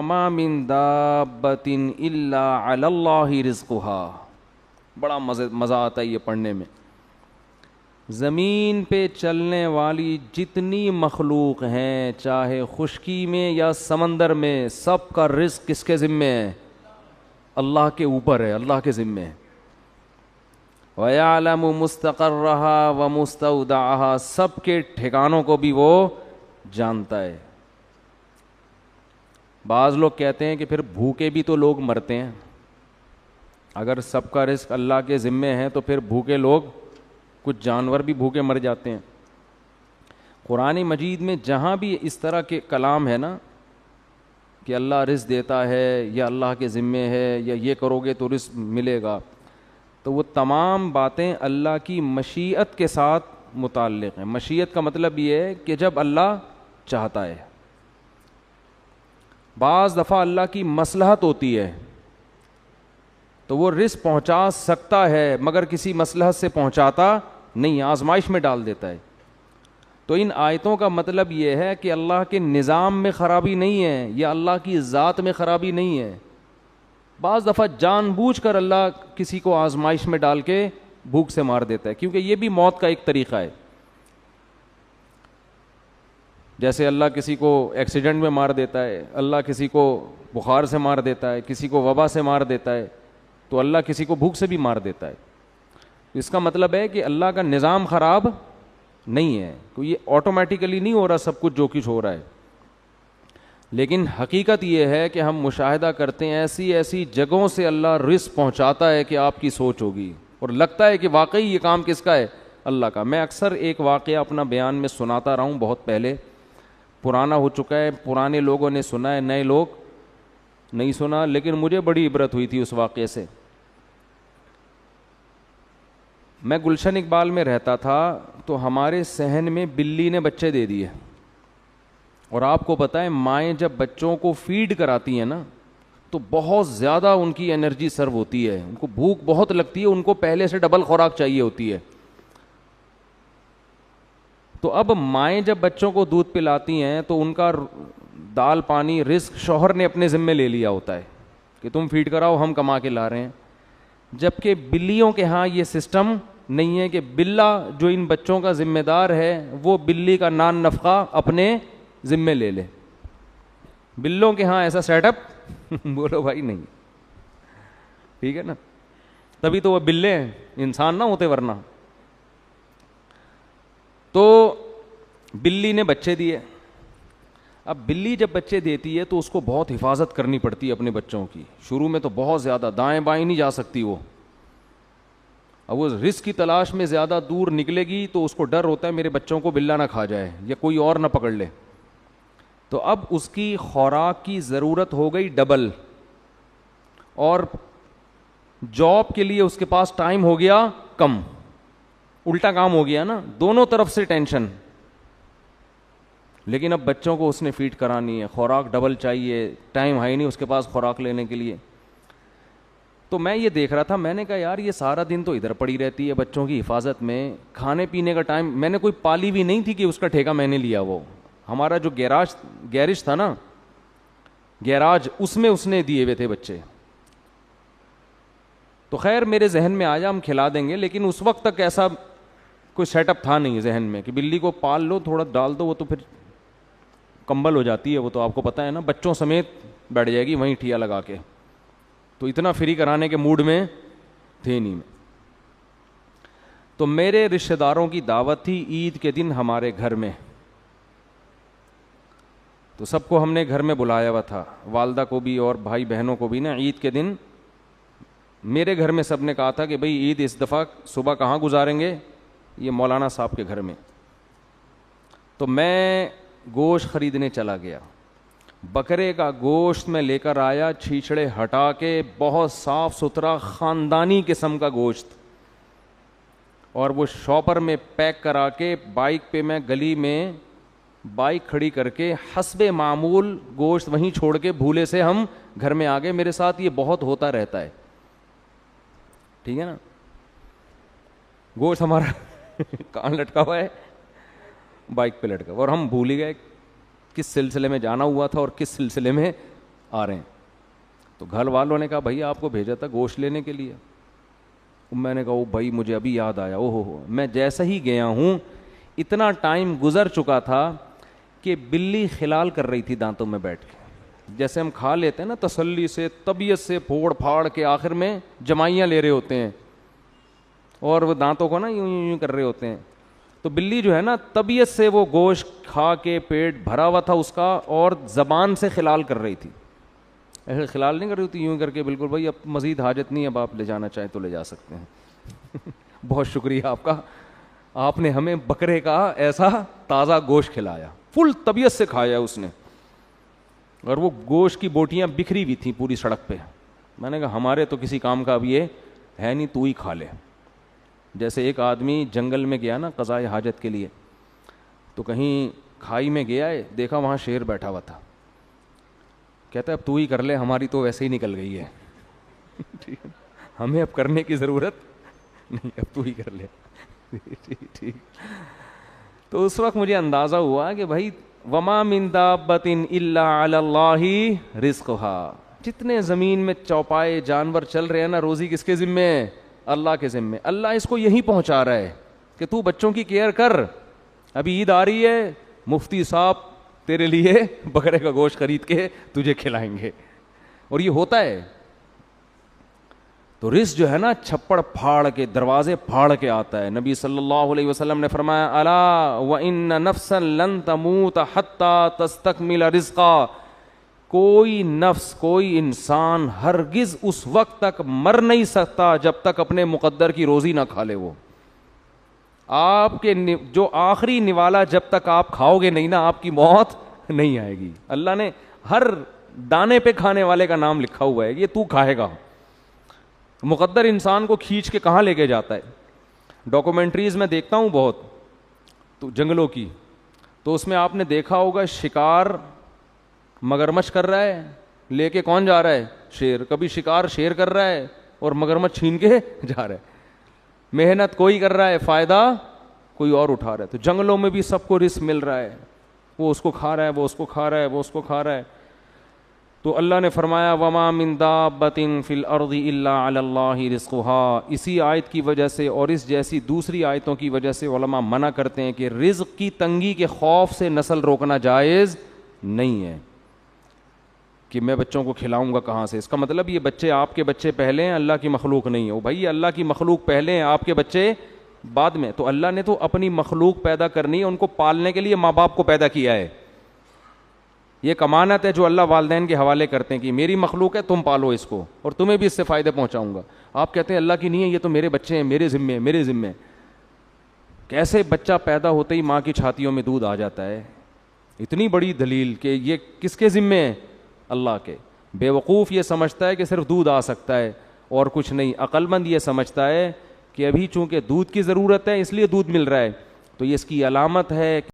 وما من دابۃ الا علی اللہ رزقها. بڑا مزہ آتا ہے یہ پڑھنے میں. زمین پہ چلنے والی جتنی مخلوق ہیں, چاہے خشکی میں یا سمندر میں, سب کا رزق کس کے ذمے ہے؟ اللہ کے اوپر ہے, اللہ کے ذمے ہے. وَيَعْلَمُ مُسْتَقَرَّهَا وَمُسْتَوْدَعَهَا, سب کے ٹھکانوں کو بھی وہ جانتا ہے. بعض لوگ کہتے ہیں کہ پھر بھوکے بھی تو لوگ مرتے ہیں. اگر سب کا رزق اللہ کے ذمے ہے تو پھر بھوکے لوگ, کچھ جانور بھی بھوکے مر جاتے ہیں. قرآن مجید میں جہاں بھی اس طرح کے کلام ہے نا کہ اللہ رزق دیتا ہے یا اللہ کے ذمے ہے یا یہ کرو گے تو رزق ملے گا, تو وہ تمام باتیں اللہ کی مشیت کے ساتھ متعلق ہیں. مشیت کا مطلب یہ ہے کہ جب اللہ چاہتا ہے. بعض دفعہ اللہ کی مصلحت ہوتی ہے تو وہ رزق پہنچا سکتا ہے مگر کسی مصلحت سے پہنچاتا نہیں, آزمائش میں ڈال دیتا ہے. تو ان آیتوں کا مطلب یہ ہے کہ اللہ کے نظام میں خرابی نہیں ہے یا اللہ کی ذات میں خرابی نہیں ہے. بعض دفعہ جان بوجھ کر اللہ کسی کو آزمائش میں ڈال کے بھوک سے مار دیتا ہے, کیونکہ یہ بھی موت کا ایک طریقہ ہے. جیسے اللہ کسی کو ایکسیڈنٹ میں مار دیتا ہے, اللہ کسی کو بخار سے مار دیتا ہے, کسی کو وبا سے مار دیتا ہے, تو اللہ کسی کو بھوک سے بھی مار دیتا ہے. اس کا مطلب ہے کہ اللہ کا نظام خراب نہیں ہے, تو یہ آٹومیٹیکلی نہیں ہو رہا سب کچھ جو کچھ ہو رہا ہے. لیکن حقیقت یہ ہے کہ ہم مشاہدہ کرتے ہیں ایسی ایسی جگہوں سے اللہ رزق پہنچاتا ہے کہ آپ کی سوچ ہوگی اور لگتا ہے کہ واقعی یہ کام کس کا ہے؟ اللہ کا. میں اکثر ایک واقعہ اپنا بیان میں سناتا رہا ہوں, بہت پہلے, پرانا ہو چکا ہے, پرانے لوگوں نے سنا ہے, نئے لوگ نہیں سنا, لیکن مجھے بڑی عبرت ہوئی تھی اس واقعے سے. میں گلشن اقبال میں رہتا تھا تو ہمارے صحن میں بلی نے بچے دے دیے, اور آپ کو پتہ ہے مائیں جب بچوں کو فیڈ کراتی ہیں نا تو بہت زیادہ ان کی انرجی سرو ہوتی ہے, ان کو بھوک بہت لگتی ہے, ان کو پہلے سے ڈبل خوراک چاہیے ہوتی ہے. تو اب مائیں جب بچوں کو دودھ پلاتی ہیں تو ان کا دال پانی رزق شوہر نے اپنے ذمے لے لیا ہوتا ہے کہ تم فیڈ کراؤ, ہم کما کے لا رہے ہیں. جبکہ بلیوں کے ہاں یہ سسٹم نہیں ہے کہ بلا جو ان بچوں کا ذمہ دار ہے وہ بلی کا نان نفقہ اپنے ذمے لے لے. بلوں کے ہاں ایسا سیٹ اپ بولو بھائی نہیں, ٹھیک ہے نا, تبھی تو وہ بلے ہیں, انسان نہ ہوتے ورنہ. تو بلی نے بچے دیے. اب بلی جب بچے دیتی ہے تو اس کو بہت حفاظت کرنی پڑتی ہے اپنے بچوں کی. شروع میں تو بہت زیادہ, دائیں بائیں نہیں جا سکتی وہ. اب وہ رزق کی تلاش میں زیادہ دور نکلے گی تو اس کو ڈر ہوتا ہے میرے بچوں کو بلا نہ کھا جائے یا کوئی اور نہ پکڑ لے. تو اب اس کی خوراک کی ضرورت ہو گئی ڈبل, اور جاب کے لیے اس کے پاس ٹائم ہو گیا کم. الٹا کام ہو گیا نا, دونوں طرف سے ٹینشن. لیکن اب بچوں کو اس نے فیڈ کرانی ہے, خوراک ڈبل چاہیے, ٹائم ہے نہیں اس کے پاس خوراک لینے کے لیے. تو میں یہ دیکھ رہا تھا, میں نے کہا یار یہ سارا دن تو ادھر پڑی رہتی ہے بچوں کی حفاظت میں, کھانے پینے کا ٹائم, میں نے کوئی پالی بھی نہیں تھی کہ اس کا ٹھیکہ میں نے لیا. وہ ہمارا جو گیرج تھا نا, گیراج, اس میں اس نے دیے ہوئے تھے بچے. تو خیر میرے ذہن میں آیا ہم کھلا دیں گے, لیکن اس وقت تک ایسا کوئی سیٹ اپ تھا نہیں ذہن میں کہ بلی کو پال لو, تھوڑا ڈال دو, وہ تو پھر کمبل ہو جاتی ہے, وہ تو آپ کو پتہ ہے نا, بچوں سمیت بیٹھ جائے گی وہیں ٹھیا لگا کے. تو اتنا فری کرانے کے موڈ میں تھے نہیں میں. تو میرے رشتہ داروں کی دعوت تھی عید کے دن ہمارے گھر میں, تو سب کو ہم نے گھر میں بلایا ہوا تھا, والدہ کو بھی اور بھائی بہنوں کو بھی نا. عید کے دن میرے گھر میں سب نے کہا تھا کہ بھئی عید اس دفعہ صبح کہاں گزاریں گے؟ یہ مولانا صاحب کے گھر میں. تو میں گوشت خریدنے چلا گیا, بکرے کا گوشت میں لے کر آیا, چھیچڑے ہٹا کے, بہت صاف ستھرا خاندانی قسم کا گوشت, اور وہ شاپر میں پیک کرا کے بائک پہ میں گلی میں بائک کھڑی کر کے حسب معمول گوشت وہیں چھوڑ کے بھولے سے ہم گھر میں آ گئے. میرے ساتھ یہ بہت ہوتا رہتا ہے, ٹھیک ہے نا. گوشت ہمارا کہاں لٹکا ہوا ہے؟ بائک پہ لٹکا ہوا, اور ہم بھول ہی گئے کس سلسلے میں جانا ہوا تھا اور کس سلسلے میں آ رہے ہیں. تو گھر والوں نے کہا بھائی آپ کو بھیجا تھا گوشت لینے کے لیے. میں نے کہا او بھائی مجھے ابھی یاد آیا, او ہو میں جیسا ہی گیا ہوں اتنا ٹائم گزر چکا تھا کہ بلی خلال کر رہی تھی دانتوں میں بیٹھ کے. جیسے ہم کھا لیتے ہیں نا تسلی سے, طبیعت سے پھوڑ پھاڑ کے, آخر میں جمائیاں لے رہے ہوتے ہیں اور وہ دانتوں کو نا یوں یوں یوں کر رہے ہوتے ہیں. تو بلی جو ہے نا طبیعت سے وہ گوشت کھا کے پیٹ بھرا ہوا تھا اس کا, اور زبان سے خلال کر رہی تھی. ایسے خلال نہیں کر رہی تھی یوں کر کے بالکل, بھائی اب مزید حاجت نہیں, اب آپ لے جانا چاہیں تو لے جا سکتے ہیں. بہت شکریہ آپ کا, آپ نے ہمیں بکرے کا ایسا تازہ گوشت کھلایا, فل طبیعت سے کھایا اس نے. اور وہ گوشت کی بوٹیاں بکھری ہوئی تھیں پوری سڑک پہ. میں نے کہا ہمارے تو کسی کام کا اب یہ ہے نہیں, تو ہی کھا لے. جیسے ایک آدمی جنگل میں گیا نا قضائے حاجت کے لیے, تو کہیں کھائی میں گیا ہے, دیکھا وہاں شیر بیٹھا ہوا تھا. کہتا ہے اب تو ہی کر لے, ہماری تو ویسے ہی نکل گئی ہے. ہمیں اب کرنے کی ضرورت نہیں, اب تو ہی کر لے. ٹھیک. تو اس وقت مجھے اندازہ ہوا کہ بھائی وما من دابۃ الا علی اللہ رزقها, جتنے زمین میں چوپائے جانور چل رہے ہیں نا, روزی کس کے ذمے ہے؟ اللہ کے ذمے. اللہ اس کو یہی پہنچا رہا ہے کہ تو بچوں کی کیئر کر. ابھی عید آ رہی ہے, مفتی صاحب تیرے لیے بکرے کا گوشت خرید کے تجھے کھلائیں گے. اور یہ ہوتا ہے. تو رزق جو ہے نا چھپڑ پھاڑ کے, دروازے پھاڑ کے آتا ہے. نبی صلی اللہ علیہ وسلم نے فرمایا الا وان نفسا لن تموت حتی تستکمل رزقا, کوئی نفس, کوئی انسان ہرگز اس وقت تک مر نہیں سکتا جب تک اپنے مقدر کی روزی نہ کھا لے. وہ آپ کے جو آخری نوالا جب تک آپ کھاؤ گے نہیں نا, آپ کی موت نہیں آئے گی. اللہ نے ہر دانے پہ کھانے والے کا نام لکھا ہوا ہے, یہ تو کھائے گا. مقدر انسان کو کھینچ کے کہاں لے کے جاتا ہے. ڈاکومنٹریز میں دیکھتا ہوں بہت تو جنگلوں کی, تو اس میں آپ نے دیکھا ہوگا شکار مگرمچھ کر رہا ہے, لے کے کون جا رہا ہے؟ شیر. کبھی شکار شیر کر رہا ہے اور مگرمچھ چھین کے جا رہا ہے. محنت کوئی کر رہا ہے, فائدہ کوئی اور اٹھا رہا ہے. تو جنگلوں میں بھی سب کو رزق مل رہا ہے, وہ اس کو کھا رہا ہے, وہ اس کو کھا رہا ہے, وہ اس کو کھا رہا ہے. تو اللہ نے فرمایا وما من دابۃ فی الارض الا علی اللہ رزقها. اسی آیت کی وجہ سے اور اس جیسی دوسری آیتوں کی وجہ سے علماء منع کرتے ہیں کہ رزق کی تنگی کے خوف سے نسل روکنا جائز نہیں ہے, کہ میں بچوں کو کھلاؤں گا کہاں سے. اس کا مطلب یہ بچے آپ کے بچے پہلے ہیں, اللہ کی مخلوق نہیں ہے. بھائی اللہ کی مخلوق پہلے ہیں, آپ کے بچے بعد میں. تو اللہ نے تو اپنی مخلوق پیدا کرنی ہے, ان کو پالنے کے لیے ماں باپ کو پیدا کیا ہے. یہ ایک امانت ہے جو اللہ والدین کے حوالے کرتے ہیں کہ میری مخلوق ہے, تم پالو اس کو اور تمہیں بھی اس سے فائدے پہنچاؤں گا. آپ کہتے ہیں اللہ کی نہیں ہے, یہ تو میرے بچے ہیں, میرے ذمے, میرے ذمے. کیسے بچہ پیدا ہوتے ہی ماں کی چھاتیوں میں دودھ آ جاتا ہے؟ اتنی بڑی دلیل کہ یہ کس کے ذمے ہے؟ اللہ کے. بے وقوف یہ سمجھتا ہے کہ صرف دودھ آ سکتا ہے اور کچھ نہیں. عقل مند یہ سمجھتا ہے کہ ابھی چونکہ دودھ کی ضرورت ہے اس لیے دودھ مل رہا ہے, تو یہ اس کی علامت ہے